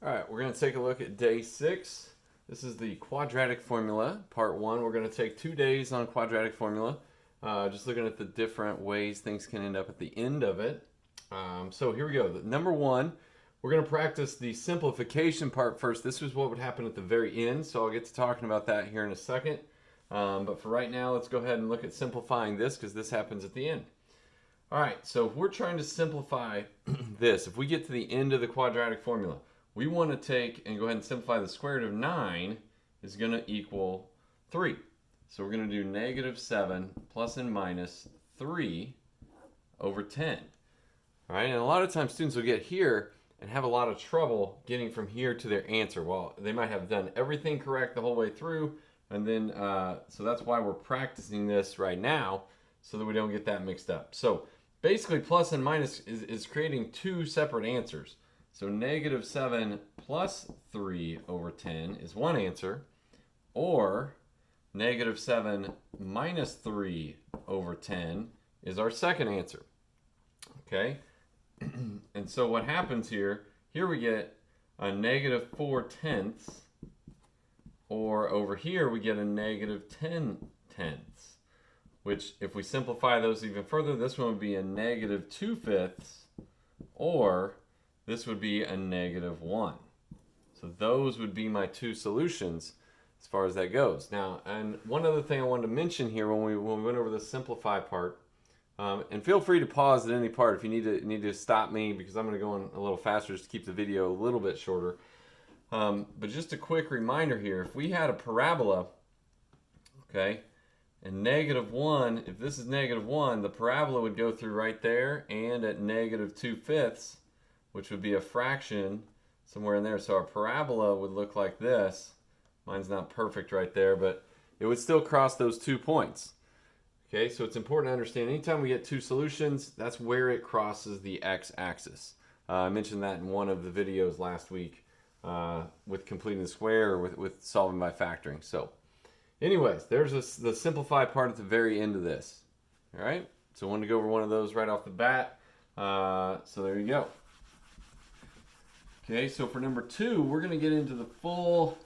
All right, we're going to take a look at day 6. This is the quadratic formula, part 1. We're going to take 2 days on quadratic formula, just looking at the different ways things can end up at the end of it. So here we go. Number 1, we're going to practice the simplification part first. This is what would happen at the very end, so I'll get to talking about that here in a second. But for right now, let's go ahead and look at simplifying this because this happens at the end. All right, so if we're trying to simplify this, if we get to the end of the quadratic formula, we want to take and go ahead and simplify the square root of 9 is going to equal 3. So we're going to do negative 7 plus and minus 3 over 10. All right, and a lot of times students will get here and have a lot of trouble getting from here to their answer. Well, they might have done everything correct the whole way through, and then so that's why we're practicing this right now so that we don't get that mixed up. So basically plus and minus is creating two separate answers. So negative 7 plus 3 over 10 is one answer, or negative 7 minus 3 over 10 is our second answer. Okay? And so what happens here we get a negative 4/10, or over here we get a negative 10/10, which if we simplify those even further, this one would be a negative 2/5, or this would be a negative 1. So those would be my two solutions as far as that goes. Now, and one other thing I wanted to mention here when we went over the simplify part, and feel free to pause at any part if you need to stop me, because I'm going to go on a little faster just to keep the video a little bit shorter. But just a quick reminder here, if we had a parabola, okay, and negative 1, if this is negative 1, the parabola would go through right there and at negative 2/5, which would be a fraction somewhere in there. So our parabola would look like this. Mine's not perfect right there, but it would still cross those 2 points. Okay, so it's important to understand anytime we get two solutions, that's where it crosses the x-axis. I mentioned that in one of the videos last week with completing the square or with solving by factoring. So anyways, there's the simplify part at the very end of this. All right, so I wanted to go over one of those right off the bat. So there you go. Okay, so for number 2, we're going to get into the full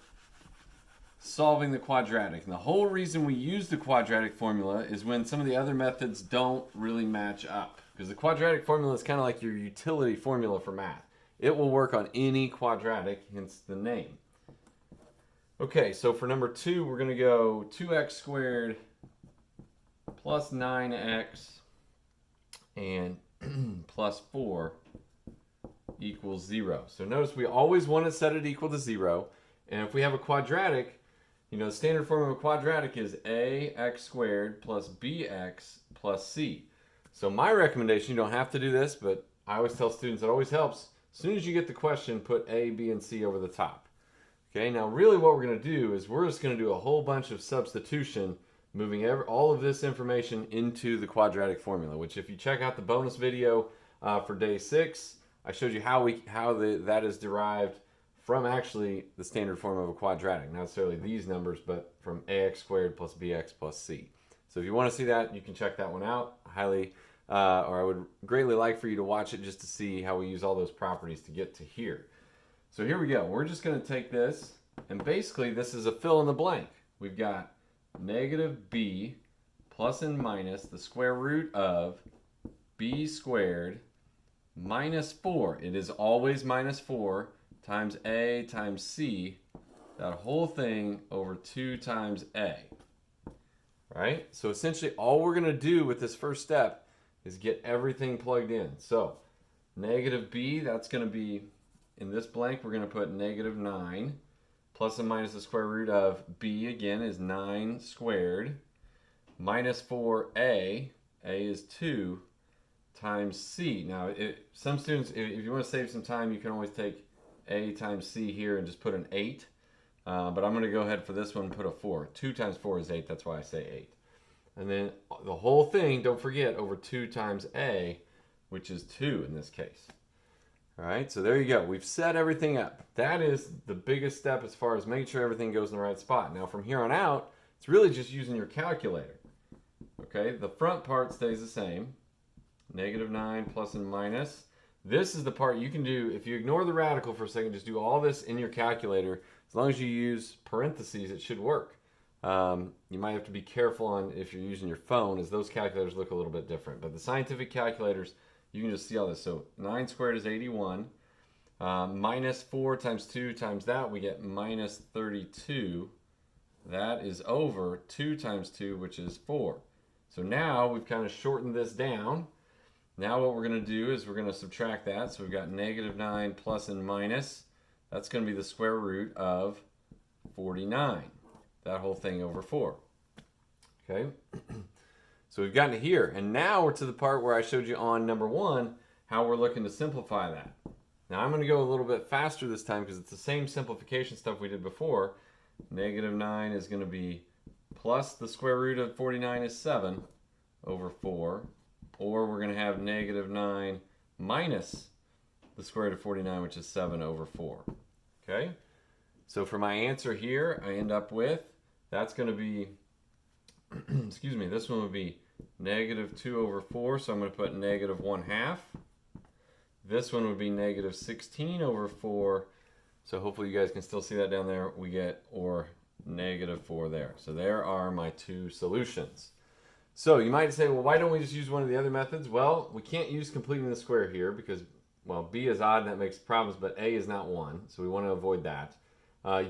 solving the quadratic. And the whole reason we use the quadratic formula is when some of the other methods don't really match up. Because the quadratic formula is kind of like your utility formula for math. It will work on any quadratic, hence the name. Okay, so for number 2, we're going to go 2x squared plus 9x and plus 4 equals 0. So notice we always want to set it equal to 0. And if we have a quadratic, the standard form of a quadratic is ax squared plus bx plus c. So my recommendation, you don't have to do this, but I always tell students it always helps. As soon as you get the question, put a, b, and c over the top. Okay, now really what we're going to do is we're just going to do a whole bunch of substitution, moving all of this information into the quadratic formula, which if you check out the bonus video for day 6, I showed you how that is derived from actually the standard form of a quadratic. Not necessarily these numbers, but from ax squared plus bx plus c. So if you want to see that, you can check that one out. I would greatly like for you to watch it just to see how we use all those properties to get to here. So here we go. We're just going to take this, and basically this is a fill in the blank. We've got negative b plus and minus the square root of b squared minus 4. It is always minus 4 times a times c, that whole thing over 2 times a. Right? So essentially all we're going to do with this first step is get everything plugged in. So negative b, that's going to be, in this blank, we're going to put negative 9 plus and minus the square root of b, again, is 9 squared, minus 4a, a is 2, times c. Now, some students, if you want to save some time, you can always take a times c here and just put an 8. But I'm going to go ahead for this one and put a 4. 2 times 4 is 8. That's why I say 8. And then the whole thing, don't forget, over 2 times a, which is 2 in this case. All right, so there you go. We've set everything up. That is the biggest step as far as making sure everything goes in the right spot. Now, from here on out, it's really just using your calculator. Okay, the front part stays the same. Negative 9 plus and minus. This is the part you can do. If you ignore the radical for a second, just do all this in your calculator. As long as you use parentheses, it should work. You might have to be careful on if you're using your phone, as those calculators look a little bit different. But the scientific calculators, you can just see all this. So 9 squared is 81. Minus 4 times 2 times that, we get minus 32. That is over 2 times 2, which is 4. So now we've kind of shortened this down. Now what we're going to do is we're going to subtract that. So we've got negative 9 plus and minus. That's going to be the square root of 49. That whole thing over 4. Okay? So we've gotten to here. And now we're to the part where I showed you on number 1 how we're looking to simplify that. Now I'm going to go a little bit faster this time because it's the same simplification stuff we did before. Negative 9 is going to be plus the square root of 49 is 7 over 4. Or we're going to have negative 9 minus the square root of 49, which is 7 over 4. Okay? So for my answer here, I end up with, that's going to be, excuse me, this one would be negative 2 over 4. So I'm going to put negative 1/2. This one would be negative 16 over 4. So hopefully you guys can still see that down there. We get, or negative 4 there. So there are my two solutions. So you might say, well, why don't we just use one of the other methods? Well, we can't use completing the square here because, well, b is odd and that makes problems, but a is not 1. So we want to avoid that.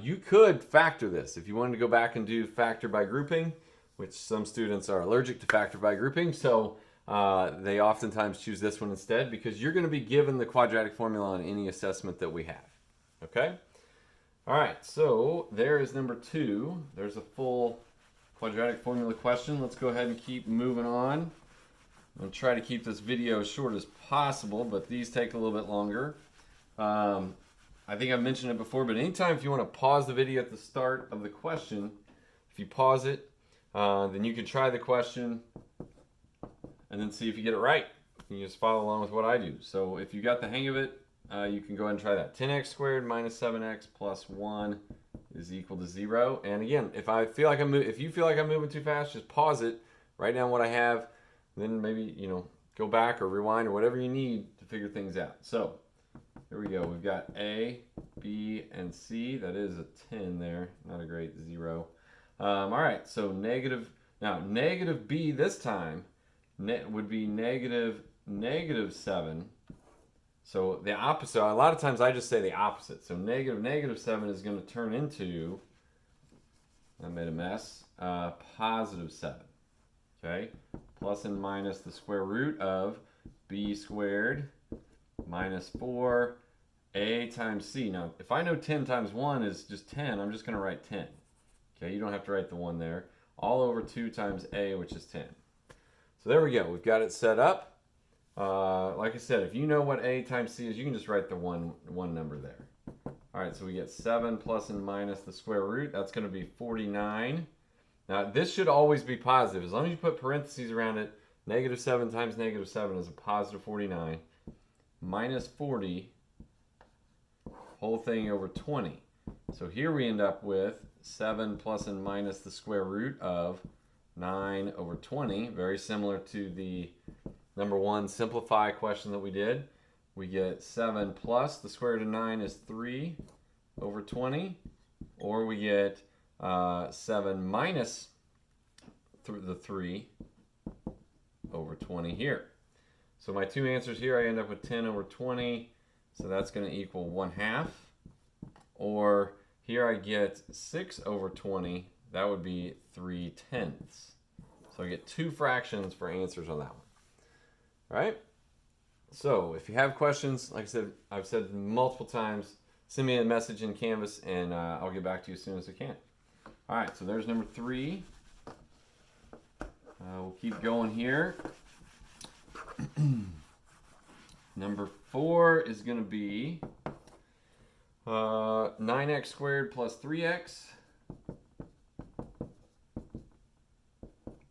You could factor this. If you wanted to go back and do factor by grouping, which some students are allergic to factor by grouping, so they oftentimes choose this one instead because you're going to be given the quadratic formula on any assessment that we have. Okay? All right, so there is number 2. There's a full quadratic formula question. Let's go ahead and keep moving on. I'm going to try to keep this video as short as possible, but these take a little bit longer. I think I've mentioned it before, but anytime if you want to pause the video at the start of the question, if you pause it, then you can try the question and then see if you get it right. You just follow along with what I do. So if you got the hang of it, you can go ahead and try that. 10x squared minus 7x plus 1 is equal to 0. And again, if you feel like I'm moving too fast, just pause it, write down what I have, then maybe, go back or rewind or whatever you need to figure things out. So here we go. We've got A, B, and C. That is a 10 there, not a great 0. All right, so negative B this time would be negative 7. So the opposite, a lot of times I just say the opposite. So negative 7 is going to turn into, I made a mess, positive 7. Okay? Plus and minus the square root of b squared minus 4a times c. Now, if I know 10 times 1 is just 10, I'm just going to write 10. Okay? You don't have to write the 1 there. All over 2 times a, which is 10. So there we go. We've got it set up. Like I said, if you know what a times c is, you can just write the one number there. All right, so we get 7 plus and minus the square root. That's going to be 49. Now, this should always be positive. As long as you put parentheses around it, negative 7 times negative 7 is a positive 49. Minus 40, whole thing over 20. So here we end up with 7 plus and minus the square root of 9 over 20. Very similar to the number 1 simplify question that we did. We get 7 plus the square root of 9 is 3 over 20. Or we get 7 minus the 3 over 20 here. So my two answers here, I end up with 10 over 20. So that's going to equal 1/2. Or here I get 6 over 20. That would be 3/10. So I get 2 fractions for answers on that one. All right? So if you have questions, like I said, I've said multiple times, send me a message in Canvas and I'll get back to you as soon as I can. All right, so there's number 3. We'll keep going here. Number 4 is going to be 9x squared plus 3x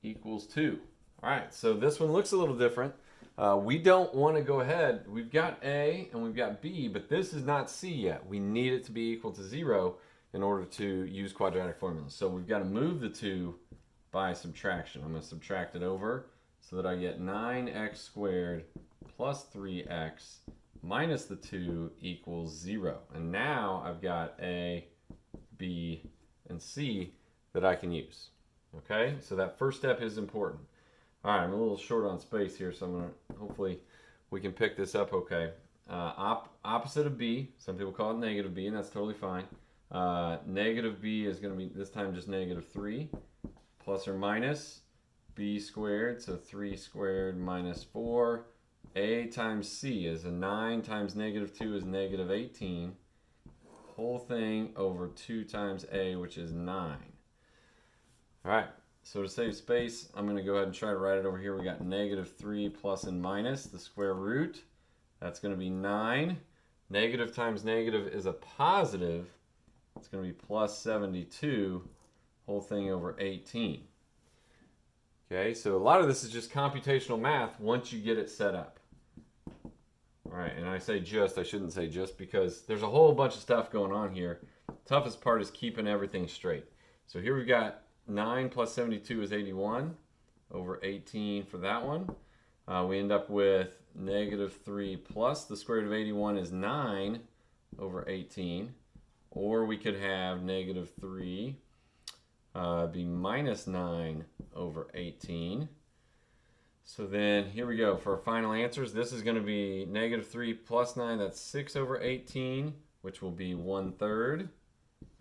equals 2. All right, so this one looks a little different. We don't want to go ahead. We've got A and we've got B, but this is not C yet. We need it to be equal to 0 in order to use quadratic formulas. So we've got to move the 2 by subtraction. I'm going to subtract it over so that I get 9x squared plus 3x minus the 2 equals 0. And now I've got A, B, and C that I can use. Okay, so that first step is important. All right, I'm a little short on space here, so I'm gonna, hopefully we can pick this up okay. Opposite of B, some people call it negative B, and that's totally fine. Negative B is gonna be, this time, just negative 3, plus or minus B squared, so 3 squared minus 4. A times C is a 9 times negative 2 is negative 18. Whole thing over 2 times A, which is 9. All right, so to save space, I'm going to go ahead and try to write it over here. We got negative 3 plus and minus the square root. That's going to be 9. Negative times negative is a positive. It's going to be plus 72, whole thing over 18. Okay, so a lot of this is just computational math once you get it set up. All right, and I say just, I shouldn't say just, because there's a whole bunch of stuff going on here. Toughest part is keeping everything straight. So here we've got 9 plus 72 is 81 over 18 for that one. We end up with negative 3 plus the square root of 81 is 9 over 18. Or we could have negative 3 be minus 9 over 18. So then here we go for our final answers. This is going to be negative 3 plus 9, that's 6 over 18, which will be 1/3.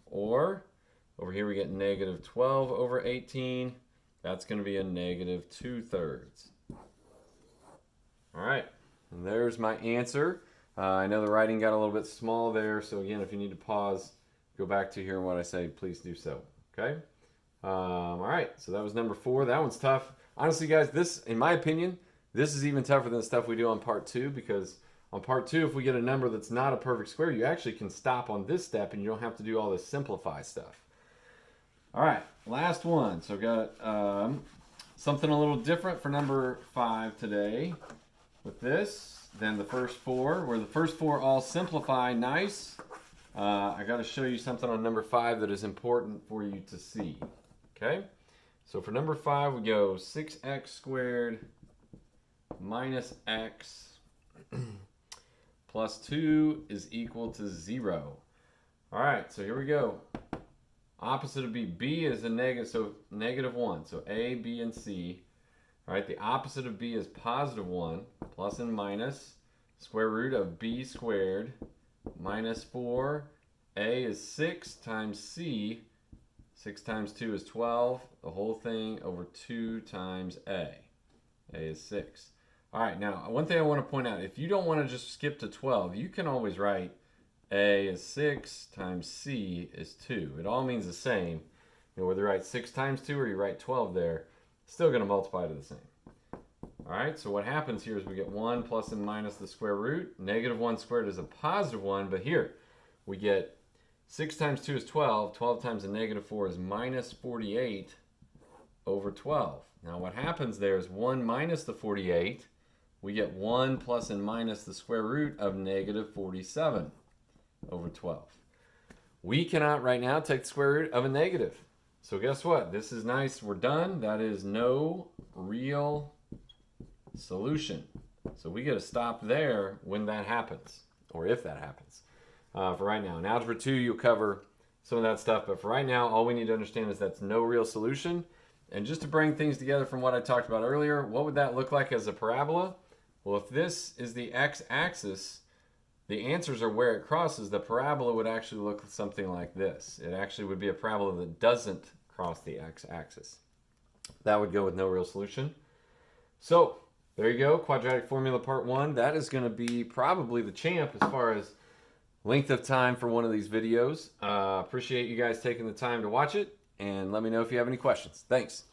Or over here we get negative 12 over 18. That's going to be a negative 2/3. All right, and there's my answer. I know the writing got a little bit small there, so again, if you need to pause, go back to hearing what I say, please do so. Okay? All right, so that was number 4. That one's tough. Honestly, guys, this, in my opinion, this is even tougher than the stuff we do on part 2, because on part 2, if we get a number that's not a perfect square, you actually can stop on this step and you don't have to do all this simplify stuff. All right, last one. So I've got something a little different for number 5 today with this than the first 4, where the first 4 all simplify nice. I got to show you something on number 5 that is important for you to see. Okay? So for number 5, we go 6x squared minus x plus 2 is equal to 0. All right, so here we go. Opposite of B. B is a negative, so negative 1. So A, B, and C. All right, the opposite of B is positive 1, plus and minus, square root of B squared minus 4. A is 6 times C. 6 times 2 is 12. The whole thing over 2 times A. A is 6. All right, now one thing I want to point out, if you don't want to just skip to 12, you can always write A is 6 times C is 2. It all means the same. You know, whether you write 6 times 2 or you write 12 there, it's still going to multiply to the same. All right, so what happens here is we get 1 plus and minus the square root. Negative 1 squared is a positive 1, but here we get 6 times 2 is 12. 12 times a negative 4 is minus 48 over 12. Now what happens there is 1 minus the 48. We get 1 plus and minus the square root of negative 47 over 12. We cannot right now take the square root of a negative. So guess what? This is nice. We're done. That is no real solution. So we get to stop there when that happens, or if that happens. For right now. In Algebra 2, you'll cover some of that stuff, but for right now, all we need to understand is that's no real solution. And just to bring things together from what I talked about earlier, what would that look like as a parabola? Well, if this is the x-axis, the answers are where it crosses. The parabola would actually look something like this. It actually would be a parabola that doesn't cross the x-axis. That would go with no real solution. So there you go, quadratic formula part 1. That is going to be probably the champ as far as length of time for one of these videos. Appreciate you guys taking the time to watch it, and let me know if you have any questions. Thanks.